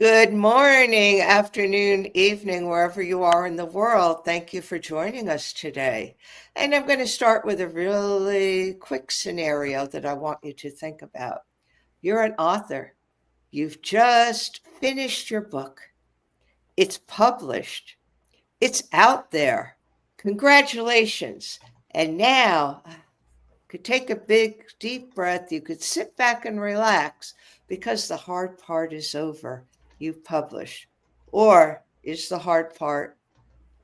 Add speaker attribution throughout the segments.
Speaker 1: Good morning, afternoon, evening, wherever you are in the world. Thank you for joining us today. And I'm going to start with a really quick scenario that I want you to think about. You're an author. You've just finished your book. It's published. It's out there. Congratulations. And now could take a big, deep breath. You could sit back and relax because the hard part is over. You've published. Or is the hard part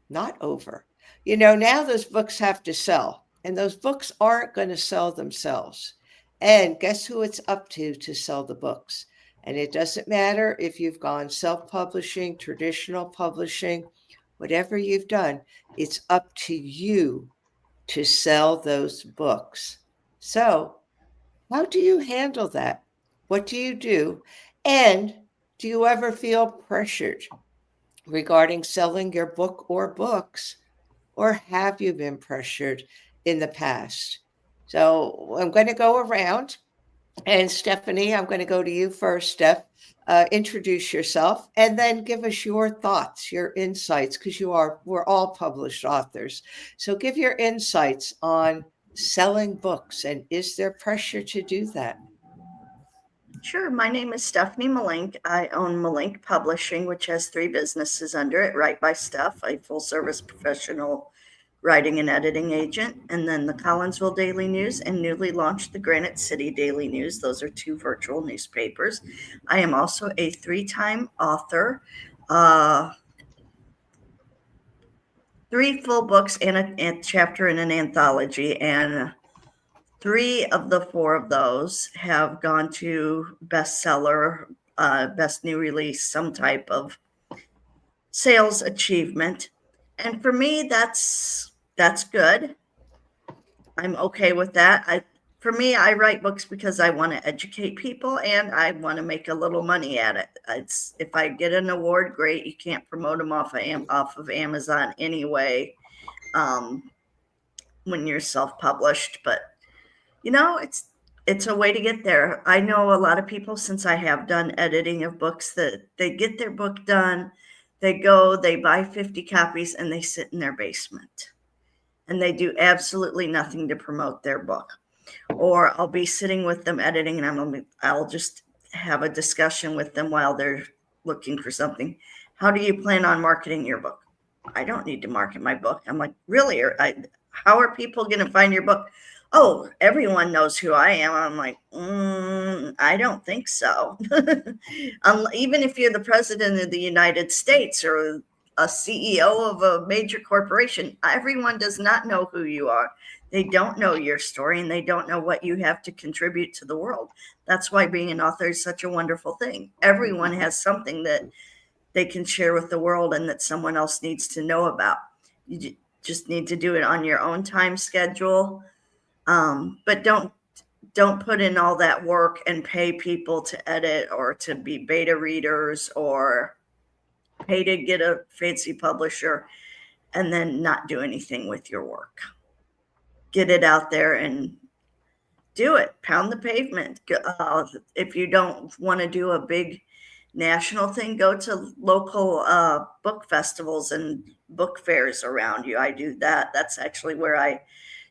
Speaker 1: not over? Now those books have to sell, and those books aren't going to sell themselves. And guess who it's up to sell the books? And it doesn't matter if you've gone self publishing, traditional publishing, whatever you've done, it's up to you to sell those books. So, how do you handle that? What do you do? And do you ever feel pressured regarding selling your book or books? Or have you been pressured in the past? So, I'm going to go around. And Stephanie, I'm going to go to you first, Steph. Introduce yourself and then give us your thoughts, your insights, because we're all published authors. So give your insights on selling books, and is there pressure to do that?
Speaker 2: Sure. My name is Stephanie Malink. I own Malink Publishing, which has three businesses under it: Write by Steph, a full service professional writing and editing agent, and then the Collinsville Daily News and newly launched the Granite City Daily News. Those are two virtual newspapers. I am also a three-time author, three full books and a chapter in an anthology, and three of the four of those have gone to bestseller, best new release, some type of sales achievement. And for me, that's good. I'm okay with that. For me, I write books because I want to educate people and I want to make a little money at it. If I get an award, great. You can't promote them off of Amazon anyway, when you're self-published, but it's a way to get there. I know a lot of people, since I have done editing of books, that they get their book done, they buy 50 copies and they sit in their basement and they do absolutely nothing to promote their book. Or I'll be sitting with them editing and I'll just have a discussion with them while they're looking for something. How do you plan on marketing your book? I don't need to market my book. I'm like, really? How are people going to find your book? Oh, everyone knows who I am. I'm like, I don't think so. Even if you're the president of the United States or a CEO of a major corporation, everyone does not know who you are. They don't know your story and they don't know what you have to contribute to the world. That's why being an author is such a wonderful thing. Everyone has something that they can share with the world and that someone else needs to know about. You just need to do it on your own time schedule. But don't put in all that work and pay people to edit or to be beta readers or pay to get a fancy publisher and then not do anything with your work. Get it out there and do it. Pound the pavement. If you don't want to do a big national thing, go to local book festivals and book fairs around you. I do that. That's actually where I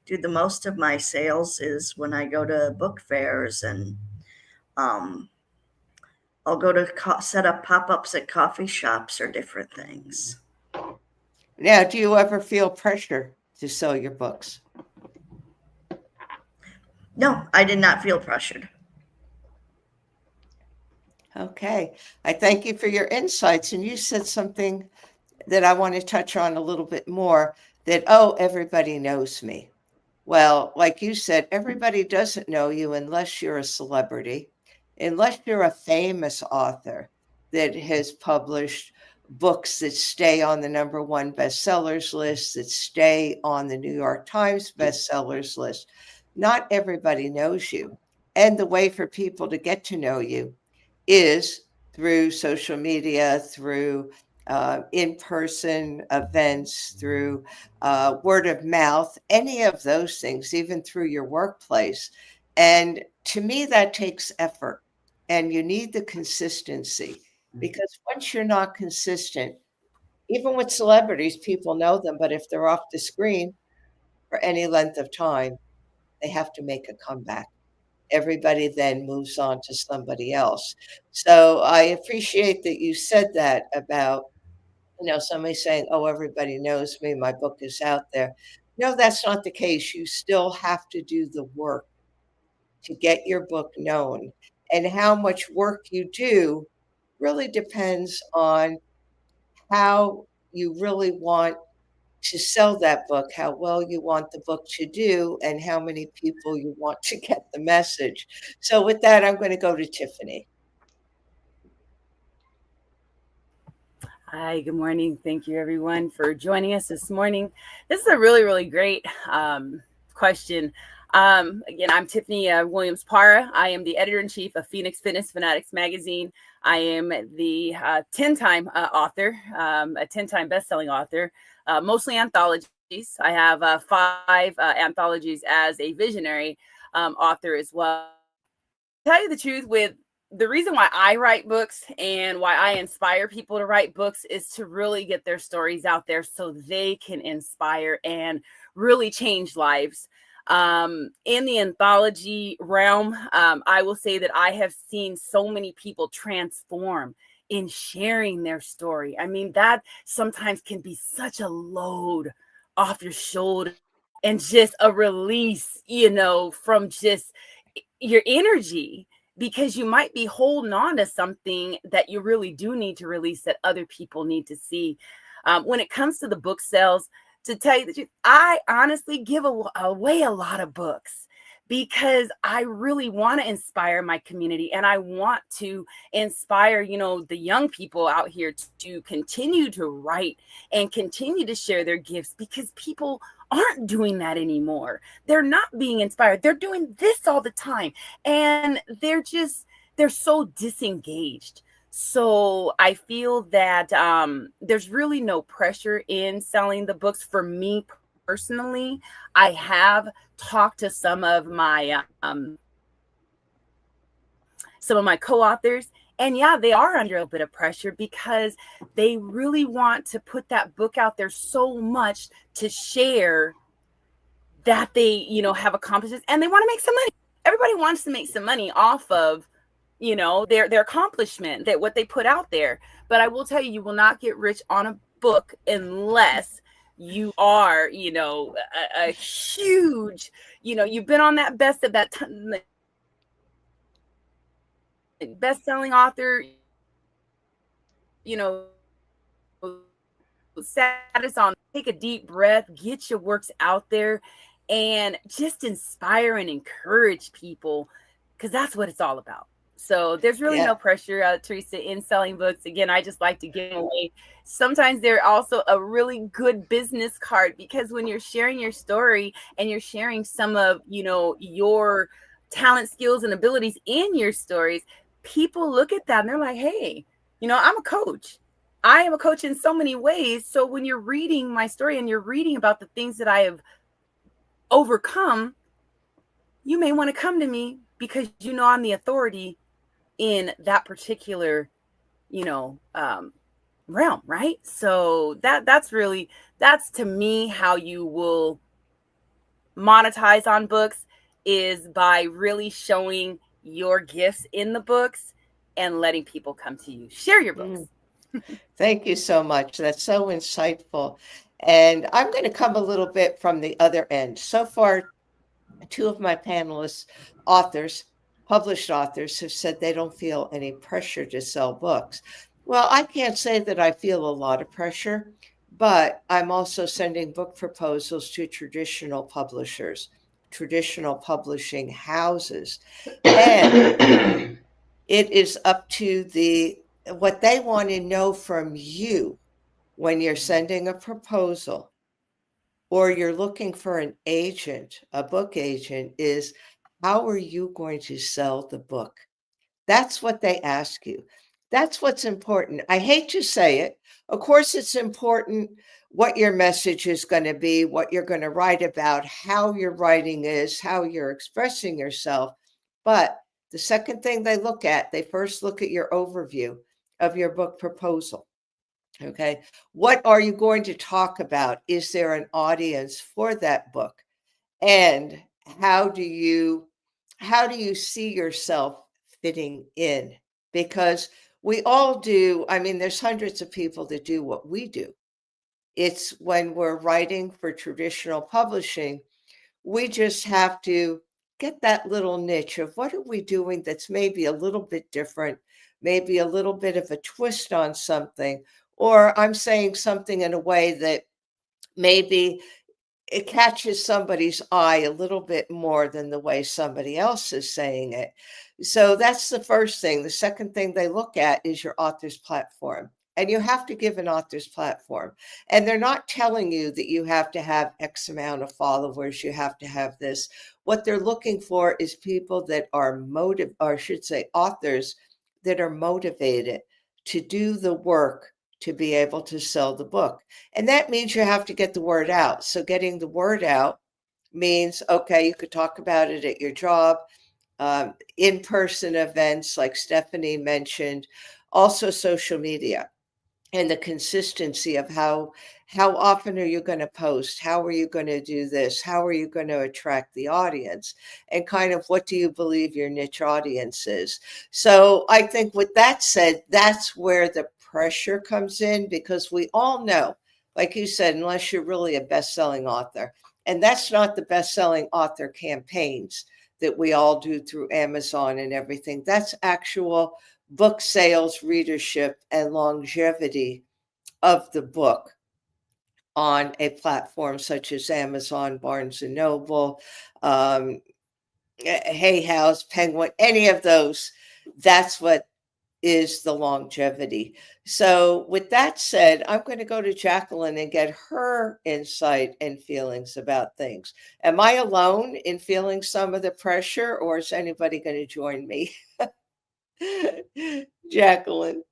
Speaker 2: do the most of my sales, is when I go to book fairs, and I'll go to set up pop-ups at coffee shops or different things.
Speaker 1: Now, do you ever feel pressure to sell your books?
Speaker 2: No, I did not feel pressured.
Speaker 1: Okay. I thank you for your insights. And you said something that I want to touch on a little bit more, that, oh, everybody knows me. Well, like you said, everybody doesn't know you unless you're a celebrity, unless you're a famous author that has published books that stay on the number one bestsellers list, that stay on the New York Times bestsellers list. Not everybody knows you. And the way for people to get to know you is through social media, through in-person events, through word of mouth, any of those things, even through your workplace. And to me, that takes effort, and you need the consistency. because once you're not consistent, even with celebrities, people know them, but if they're off the screen for any length of time, they have to make a comeback. Everybody then moves on to somebody else. So I appreciate that you said that about, somebody saying, "Oh, everybody knows me, my book is out there." No, that's not the case. You still have to do the work to get your book known. And how much work you do really depends on how you really want to sell that book, how well you want the book to do, and how many people you want to get the message. So, with that, I'm going to go to Tiffany.
Speaker 3: Hi, good morning. Thank you, everyone, for joining us this morning. This is a really, really great question. Again, I'm Tiffany Williams Parra. I am the editor in chief of Phoenix Fitness Fanatics magazine. I am the 10-time author, a 10-time best-selling author, mostly anthologies. I have 5 anthologies as a visionary author as well. To tell you the truth, with the reason why I write books and why I inspire people to write books is to really get their stories out there so they can inspire and really change lives. In the anthology realm, I will say that I have seen so many people transform in sharing their story. I mean, that sometimes can be such a load off your shoulder and just a release, from just your energy, because you might be holding on to something that you really do need to release that other people need to see. When it comes to the book sales, to tell you the truth, I honestly give away a lot of books because I really want to inspire my community, and I want to inspire, the young people out here to continue to write and continue to share their gifts, because people aren't doing that anymore. They're not being inspired. They're doing this all the time, and they're so disengaged. So I feel that there's really no pressure in selling the books for me personally. I have talked to some of my co-authors, and yeah, they are under a bit of pressure because they really want to put that book out there so much to share that they, have accomplishments, and they want to make some money. Everybody wants to make some money off of, their accomplishment, that what they put out there. But I will tell you, you will not get rich on a book unless you are, a huge, you've been on that best-selling author, status on. Take a deep breath, get your works out there, and just inspire and encourage people, because that's what it's all about. So there's really
Speaker 1: Yeah.
Speaker 3: no pressure, Teresa, in selling books. Again, I just like to give them away. Sometimes they're also a really good business card, because when you're sharing your story and you're sharing some of, your talent, skills, and abilities in your stories, people look at that and they're like, hey, I'm a coach. I am a coach in so many ways. So when you're reading my story and you're reading about the things that I have overcome, you may want to come to me because I'm the authority in that particular, realm, right? So that's to me how you will monetize on books, is by really showing your gifts in the books and letting people come to you. Share your books.
Speaker 1: Thank you so much. That's so insightful. And I'm going to come a little bit from the other end. So far, 2 of my panelists, authors, published authors, have said they don't feel any pressure to sell books. Well, I can't say that I feel a lot of pressure, but I'm also sending book proposals to traditional publishers, traditional publishing houses. And it is up to what they want to know from you when you're sending a proposal or you're looking for an agent, a book agent, is how are you going to sell the book? That's what they ask you. That's what's important. I hate to say it. Of course, it's important what your message is going to be, what you're going to write about, how your writing is, how you're expressing yourself. But the second thing they first look at your overview. of your book proposal. Okay. What are you going to talk about? Is there an audience for that book? And how do you see yourself fitting in? Because we all do. I mean, there's hundreds of people that do what we do. It's when we're writing for traditional publishing, we just have to get that little niche of what are we doing that's maybe a little bit different, maybe a little bit of a twist on something, or I'm saying something in a way that maybe it catches somebody's eye a little bit more than the way somebody else is saying it. So that's the first thing. The second thing they look at is your author's platform. And you have to give an author's platform. And they're not telling you that you have to have X amount of followers, you have to have this. What they're looking for is people that are or I should say authors that are motivated to do the work to be able to sell the book. And that means you have to get the word out. So getting the word out means, okay, you could talk about it at your job, in-person events like Stephanie mentioned, also social media and the consistency of how often are you going to post, how are you going to do this, how are you going to attract the audience, and kind of what do you believe your niche audience is. So I think with that said, that's where the pressure comes in, because we all know, like you said, unless you're really a best-selling author, and that's not the best-selling author campaigns that we all do through Amazon and everything. That's actual book sales, readership, and longevity of the book on a platform such as Amazon, Barnes and Noble, Hay House, Penguin, any of those. That's what is the longevity. So, with that said, I'm going to go to Jacqueline and get her insight and feelings about things. Am I alone in feeling some of the pressure, or is anybody going to join me? Jacqueline.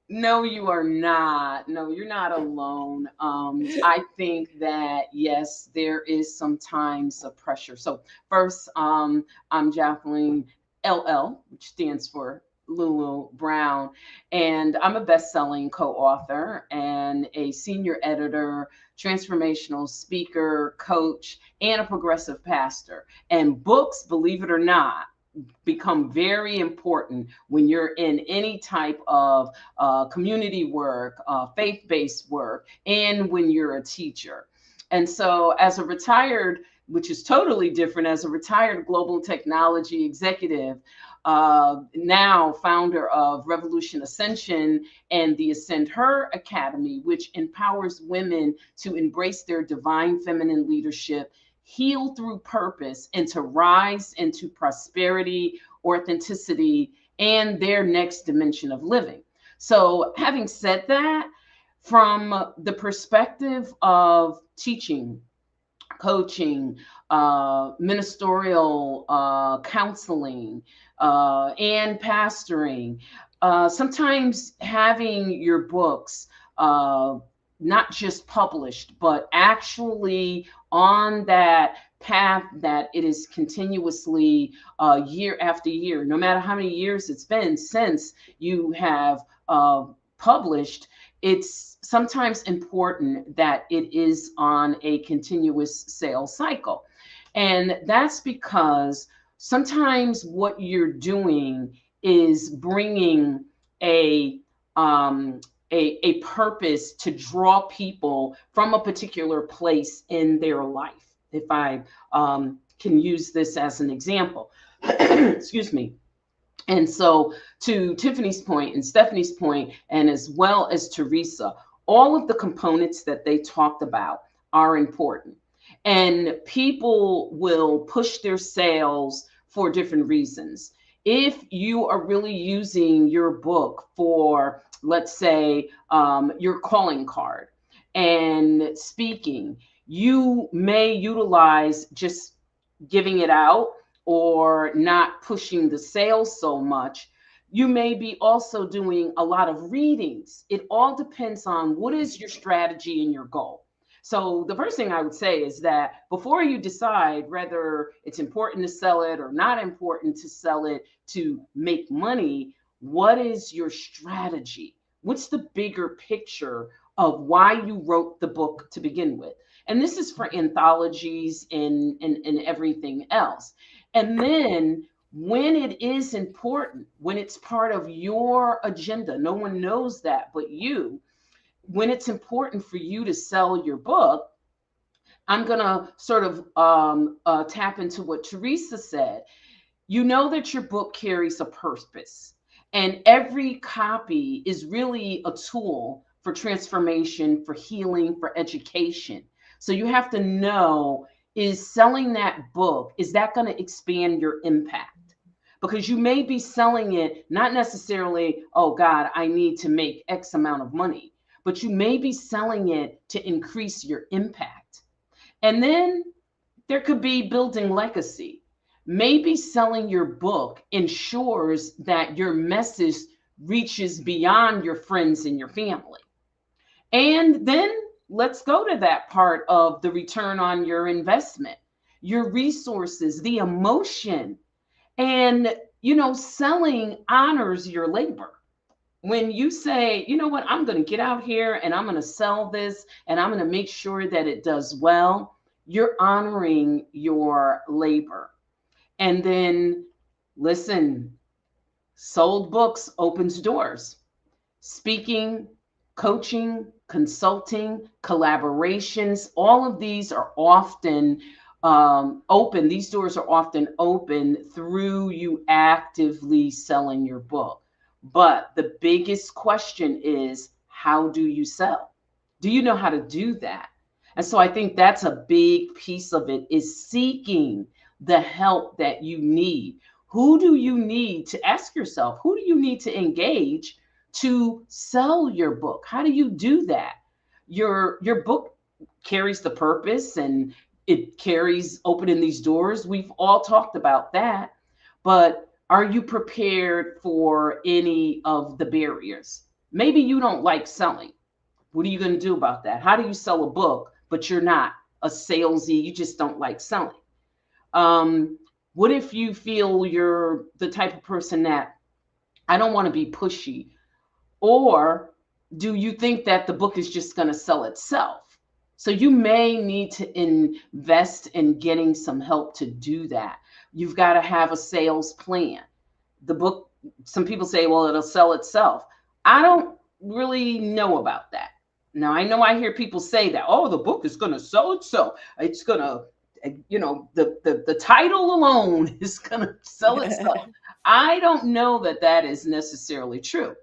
Speaker 4: No, you are not. No, you're not alone. I think that yes, there is sometimes a pressure. So first, I'm Jacqueline LL, which stands for Lulu Brown, and I'm a best-selling co-author and a senior editor, transformational speaker, coach, and a progressive pastor. And books, believe it or not, become very important when you're in any type of community work, faith-based work, and when you're a teacher. And so as a retired, which is totally different, as a retired global technology executive, now founder of Revolution Ascension and the Ascend Her Academy, which empowers women to embrace their divine feminine leadership, heal through purpose, and to rise into prosperity, authenticity, and their next dimension of living. So, having said that, from the perspective of teaching, coaching, ministerial counseling, and pastoring. Sometimes having your books not just published, but actually on that path that it is continuously year after year, no matter how many years it's been since you have published, it's sometimes important that it is on a continuous sales cycle. And that's because sometimes what you're doing is bringing a purpose to draw people from a particular place in their life. If I can use this as an example, excuse me. And so, to Tiffany's point and Stephanie's point, and as well as Teresa, all of the components that they talked about are important. And people will push their sales for different reasons. If you are really using your book for, let's say, your calling card and speaking, you may utilize just giving it out or not pushing the sales so much. You may be also doing a lot of readings. It all depends on what is your strategy and your goal. So the first thing I would say is that before you decide whether it's important to sell it or not important to sell it to make money, What is your strategy? What's the bigger picture of why you wrote the book to begin with? And this is for anthologies and everything else. And then when it is important, when it's part of your agenda, no one knows that but you, when it's important for you to sell your book, I'm going to sort of tap into what Teresa said. You know that your book carries a purpose, and every copy is really a tool for transformation, for healing, for education. So you have to know, is selling that book, is that going to expand your impact? Because you may be selling it not necessarily, oh God, I need to make X amount of money, but you may be selling it to increase your impact. And then there could be building legacy. Maybe selling your book ensures that your message reaches beyond your friends and your family. And then let's go to that part of the return on your investment, your resources, the emotion. And, selling honors your labor. When you say, you know what, I'm going to get out here and I'm going to sell this and I'm going to make sure that it does well, you're honoring your labor. And then listen, sold books opens doors. Speaking, coaching, consulting, collaborations, all of these are often open. These doors are often open through you actively selling your book. But the biggest question is, how do you sell? Do you know how to do that? And so I think that's a big piece of it, is seeking the help that you need. Who do you need to ask yourself? Who do you need to engage to sell your book? How do you do that? Your book carries the purpose and it carries opening these doors. We've all talked about that. But are you prepared for any of the barriers? Maybe you don't like selling. What are you going to do about that? How do you sell a book, but you're not a salesy? You just don't like selling. What if you feel you're the type of person that, I don't want to be pushy? Or do you think that the book is just going to sell itself? So you may need to invest in getting some help to do that. You've got to have a sales plan. The book, some people say, well, it'll sell itself. I don't really know about that. Now, I know I hear people say that, oh, the book is going to sell itself. It's going to, the title alone is going to sell itself. I don't know that that is necessarily true.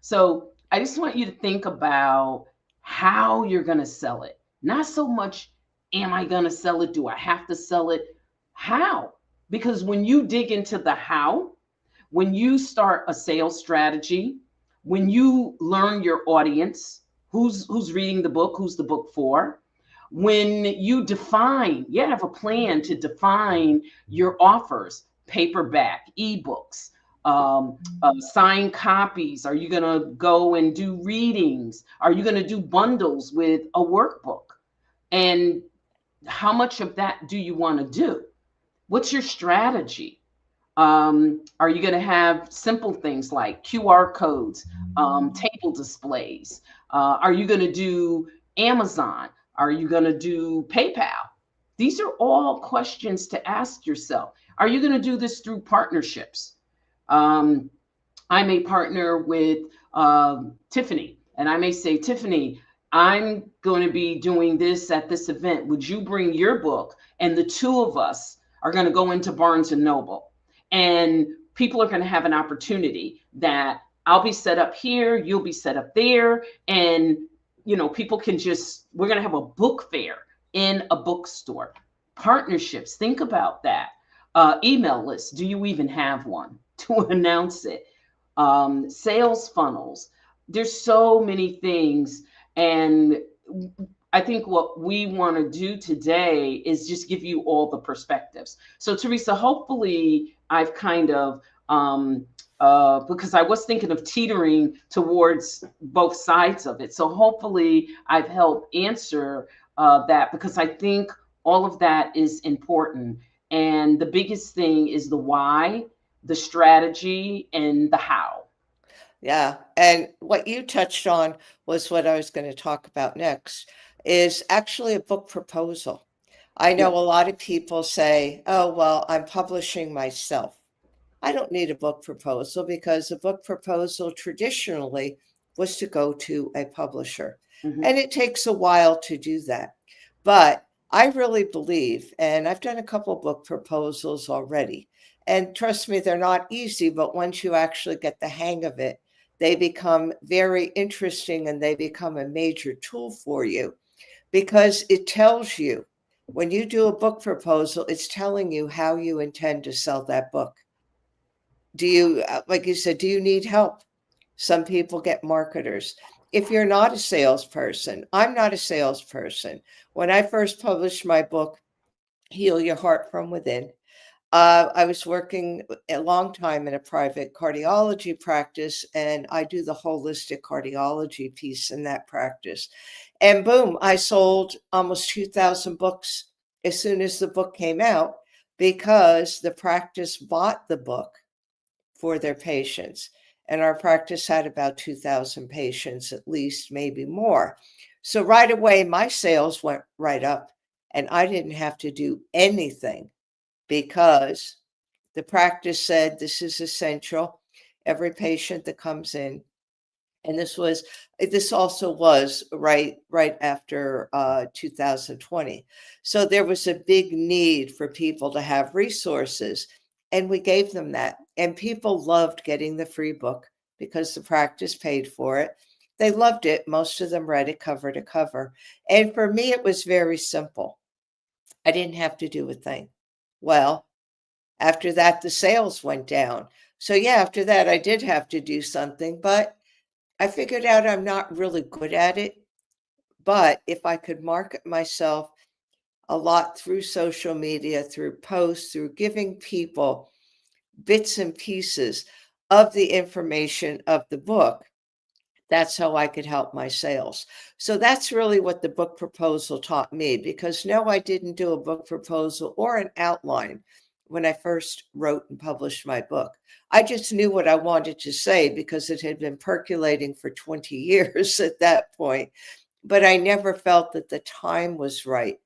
Speaker 4: So I just want you to think about how you're going to sell it. Not so much, am I going to sell it? Do I have to sell it? How? Because when you dig into the how, when you start a sales strategy, when you learn your audience, who's reading the book, who's the book for, when you define, you have a plan to define your offers, paperback, ebooks, signed copies. Are you going to go and do readings? Are you going to do bundles with a workbook? And how much of that do you want to do? What's your strategy? Are you going to have simple things like QR codes, table displays? Are you going to do Amazon? Are you going to do PayPal? These are all questions to ask yourself. Are you going to do this through partnerships? I may partner with Tiffany, and I may say, Tiffany, I'm going to be doing this at this event. Would you bring your book? And the two of us are going to go into Barnes and Noble. And people are going to have an opportunity that I'll be set up here, you'll be set up there. And, people can we're going to have a book fair in a bookstore. Partnerships, think about that. Email lists, do you even have one to announce it? Sales funnels. There's so many things. And I think what we want to do today is just give you all the perspectives. So Teresa, hopefully I've kind of, because I was thinking of teetering towards both sides of it. So hopefully I've helped answer that, because I think all of that is important. And the biggest thing is the why, the strategy, and the how.
Speaker 1: Yeah. And what you touched on was what I was going to talk about next, is actually a book proposal. I know
Speaker 4: Yep.
Speaker 1: a lot of people say, oh, well, I'm publishing myself. I don't need a book proposal because a book proposal traditionally was to go to a publisher.
Speaker 4: Hmm.
Speaker 1: And it takes a while to do that. But I really believe, and I've done a couple book proposals already, and trust me, they're not easy, but once you actually get the hang of it, they become very interesting and they become a major tool for you because it tells you when you do a book proposal, it's telling you how you intend to sell that book. Do you, like you said, do you need help? Some people get marketers. If you're not a salesperson, I'm not a salesperson. When I first published my book, Heal Your Heart from Within, I was working a long time in a private cardiology practice, and I do the holistic cardiology piece in that practice. And boom, I sold almost 2,000 books as soon as the book came out because the practice bought the book for their patients. And our practice had about 2,000 patients, at least, maybe more. So right away, my sales went right up, and I didn't have to do anything because the practice said this is essential. Every patient that comes in, and this also was right after 2020. So there was a big need for people to have resources, and we gave them that. And people loved getting the free book because the practice paid for it. They loved it. Most of them read it cover to cover. And for me, it was very simple. I didn't have to do a thing. Well, after that, the sales went down. So yeah, after that, I did have to do something, but I figured out I'm not really good at it. But if I could market myself a lot through social media, through posts, through giving people bits and pieces of the information of the book, that's how I could help my sales. So that's really what the book proposal taught me, because no, I didn't do a book proposal or an outline when I first wrote and published my book. I just knew what I wanted to say because it had been percolating for 20 years at that point. But I never felt that the time was right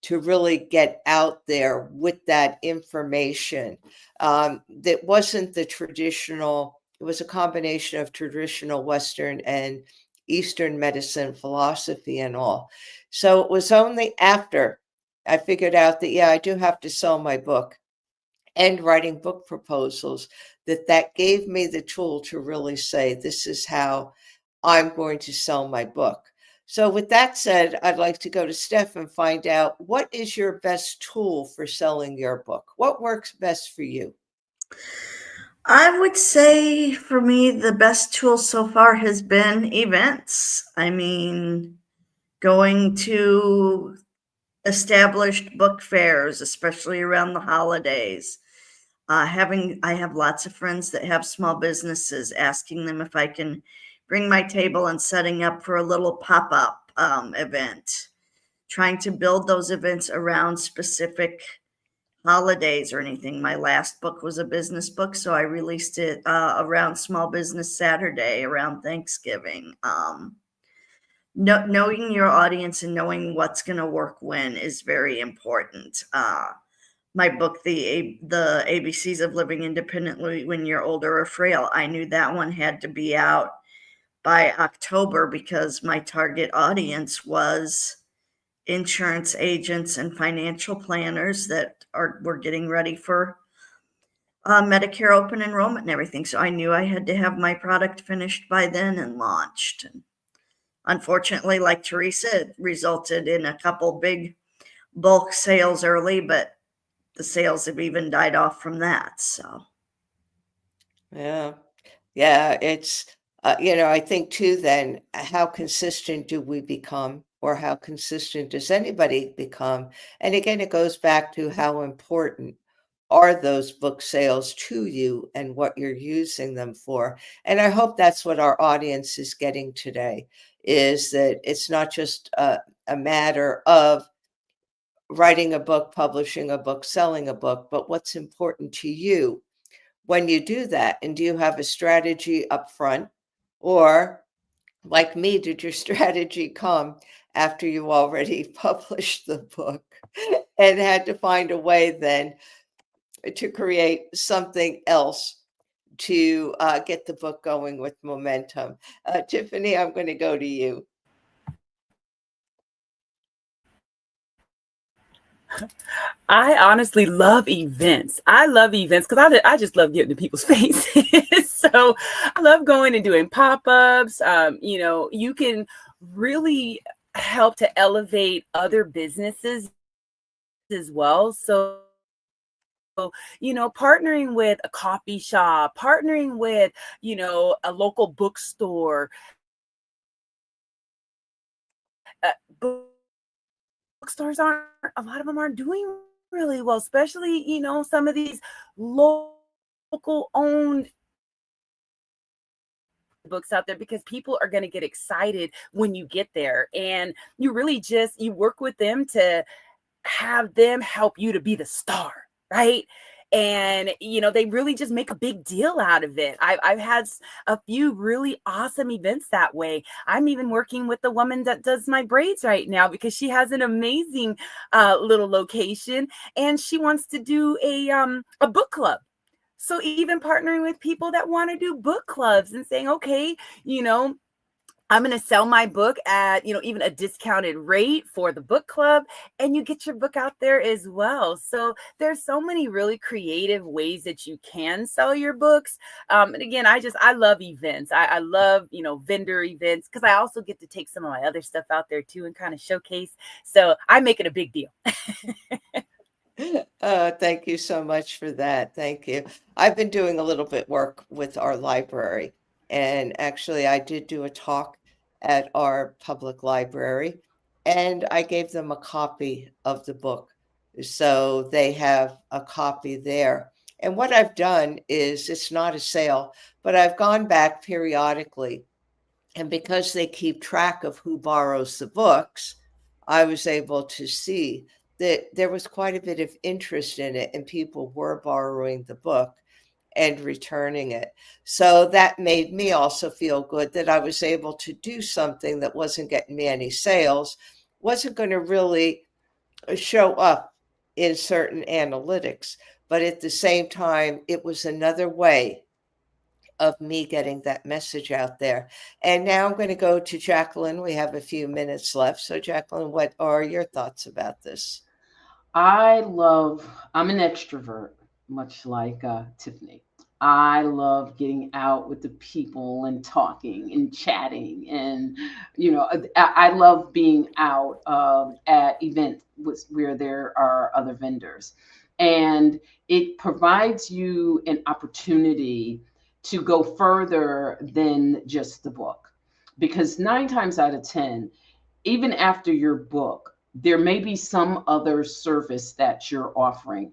Speaker 1: to really get out there with that information. That wasn't the traditional, it was a combination of traditional Western and Eastern medicine philosophy and all. So it was only after I figured out that, yeah, I do have to sell my book and writing book proposals that gave me the tool to really say, this is how I'm going to sell my book. So with that said, I'd like to go to Steph and find out, what is your best tool for selling your book? What works best for you?
Speaker 2: I would say for me, the best tool so far has been events. I mean, going to established book fairs, especially around the holidays. I have lots of friends that have small businesses, asking them if I can bring my table and setting up for a little pop up event. Trying to build those events around specific holidays or anything. My last book was a business book, so I released it around Small Business Saturday, around Thanksgiving. Knowing your audience and knowing what's going to work when is very important. My book, the ABCs of Living Independently When You're Older or Frail, I knew that one had to be out by October because my target audience was insurance agents and financial planners that were getting ready for Medicare open enrollment and everything. So I knew I had to have my product finished by then and launched. And unfortunately, like Teresa, it resulted in a couple big bulk sales early, but the sales have even died off from that. So
Speaker 1: Yeah. Yeah, it's, I think too, then, how consistent do we become, or how consistent does anybody become? And again, it goes back to how important are those book sales to you and what you're using them for. And I hope that's what our audience is getting today, is that it's not just a matter of writing a book, publishing a book, selling a book, but what's important to you when you do that. And do you have a strategy up front? Or, like me, did your strategy come after you already published the book and had to find a way then to create something else to get the book going with momentum? Tiffany, I'm going to go to you.
Speaker 3: I honestly love events. I love events because I just love getting in people's faces. So I love going and doing pop-ups. You can really help to elevate other businesses as well. So partnering with a coffee shop, partnering with, a local bookstore, uh, bookstores aren't, a lot of them aren't doing really well, especially, some of these local owned books out there, because people are going to get excited when you get there, and you work with them to have them help you to be the star, right? And they really just make a big deal out of it. I've had a few really awesome events that way. I'm even working with the woman that does my braids right now because she has an amazing little location, and she wants to do a book club. So even partnering with people that want to do book clubs and saying, okay, I'm going to sell my book at, even a discounted rate for the book club, and you get your book out there as well. So there's so many really creative ways that you can sell your books. And again, I love events. I love, vendor events, because I also get to take some of my other stuff out there too and kind of showcase. So I make it a big deal.
Speaker 1: Thank you so much for that. Thank you. I've been doing a little bit work with our library, and actually, I did do a talk at our public library, and I gave them a copy of the book. So they have a copy there. And what I've done is it's not a sale, but I've gone back periodically, and because they keep track of who borrows the books, I was able to see that there was quite a bit of interest in it, and people were borrowing the book and returning it. So that made me also feel good that I was able to do something that wasn't getting me any sales, wasn't going to really show up in certain analytics. But at the same time, it was another way of me getting that message out there. And now I'm going to go to Jacqueline. We have a few minutes left. So, Jacqueline, what are your thoughts about this?
Speaker 4: I'm an extrovert, much like Tiffany. I love getting out with the people and talking and chatting. And, I love being out at events where there are other vendors. And it provides you an opportunity to go further than just the book. Because 9 times out of 10, even after your book, there may be some other service that you're offering.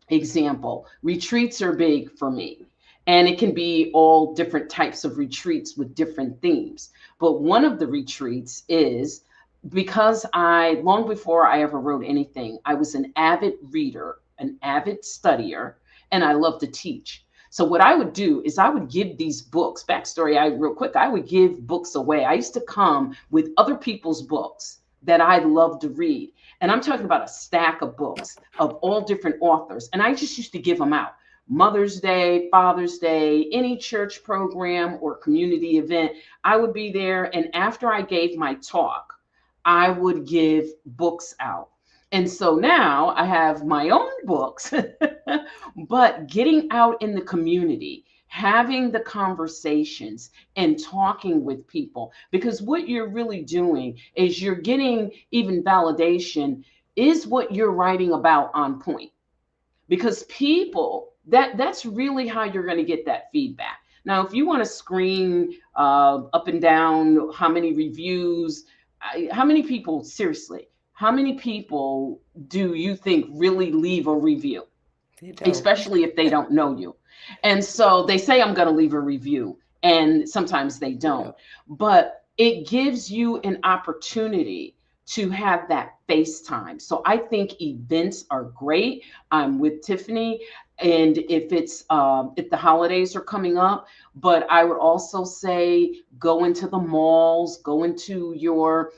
Speaker 4: Example, retreats are big for me. And it can be all different types of retreats with different themes. But one of the retreats is, because long before I ever wrote anything, I was an avid reader, an avid studier, and I love to teach. So what I would do is I would give these books, backstory, real quick, I would give books away. I used to come with other people's books that I love to read. And I'm talking about a stack of books of all different authors. And I just used to give them out. Mother's Day, Father's Day, any church program or community event, I would be there. And after I gave my talk, I would give books out. And so now I have my own books, but getting out in the community, having the conversations and talking with people, because what you're really doing is you're getting even validation. Is what you're writing about on point? Because people, that's really how you're going to get that feedback. Now, if you want to scream up and down how many reviews, how many people, seriously, how many people do you think really leave a review? Especially if they don't know you. And so they say, I'm going to leave a review, and sometimes they don't. But it gives you an opportunity to have that FaceTime. So I think events are great. I'm with Tiffany. and if the holidays are coming up. But I would also say go into the malls, go into your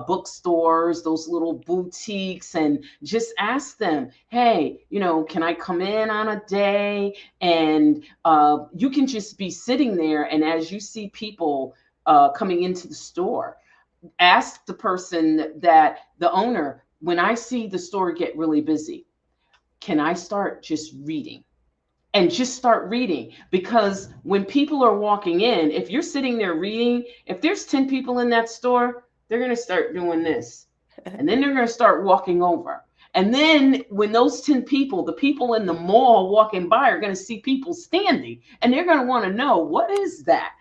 Speaker 4: bookstores, those little boutiques, and just ask them, hey, can I come in on a day? And you can just be sitting there, and as you see people coming into the store, ask the person, that the owner, when I see the store get really busy, can I start just reading? And just start reading, because when people are walking in, if you're sitting there reading, if there's 10 people in that store, they're going to start doing this, and then they're going to start walking over. And then when those 10 people, the people in the mall walking by, are going to see people standing, and they're going to want to know, what is that?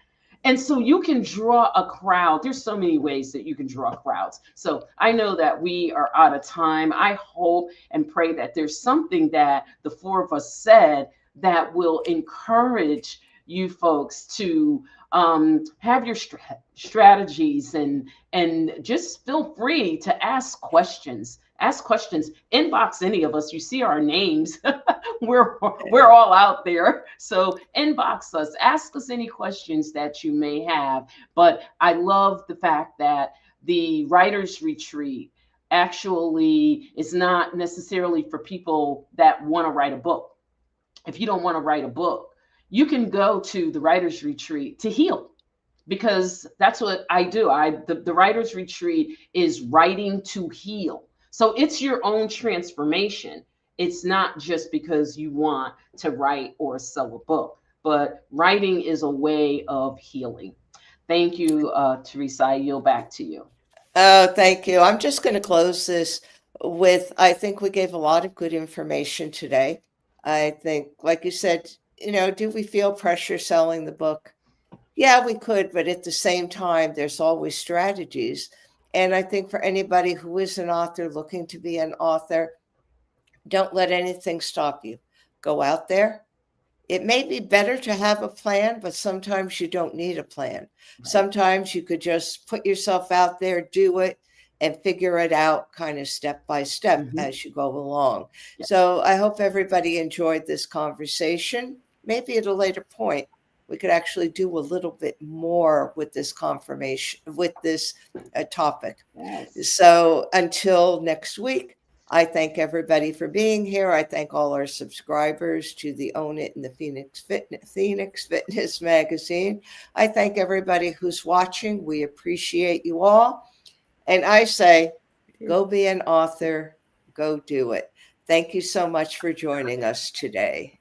Speaker 4: And so you can draw a crowd. There's so many ways that you can draw crowds. So I know that we are out of time. I hope and pray that there's something that the four of us said that will encourage you folks to have your strategies, and just feel free to ask questions. Ask questions. Inbox any of us. You see our names. we're all out there. So inbox us. Ask us any questions that you may have. But I love the fact that the writers retreat actually is not necessarily for people that want to write a book. If you don't want to write a book, you can go to the writers retreat to heal, because that's what I do. The writers retreat is writing to heal. So it's your own transformation. It's not just because you want to write or sell a book, but writing is a way of healing. Thank you, Teresa. I yield back to you.
Speaker 1: Oh, thank you. I'm just going to close this with, I think we gave a lot of good information today. I think, like you said, do we feel pressure selling the book? Yeah, we could, but at the same time, there's always strategies. And I think for anybody who is an author looking to be an author, don't let anything stop you. Go out there. It may be better to have a plan, but sometimes you don't need a plan. Right. Sometimes you could just put yourself out there, do it, and figure it out kind of step by step as you go along. Yep. So I hope everybody enjoyed this conversation. Maybe at a later point, we could actually do a little bit more with this confirmation, with this topic. Yes. So until next week, I thank everybody for being here. I thank all our subscribers to the Own It and the Phoenix Fitness magazine. I thank everybody who's watching. We appreciate you all. And I say, go be an author, go do it. Thank you so much for joining us today.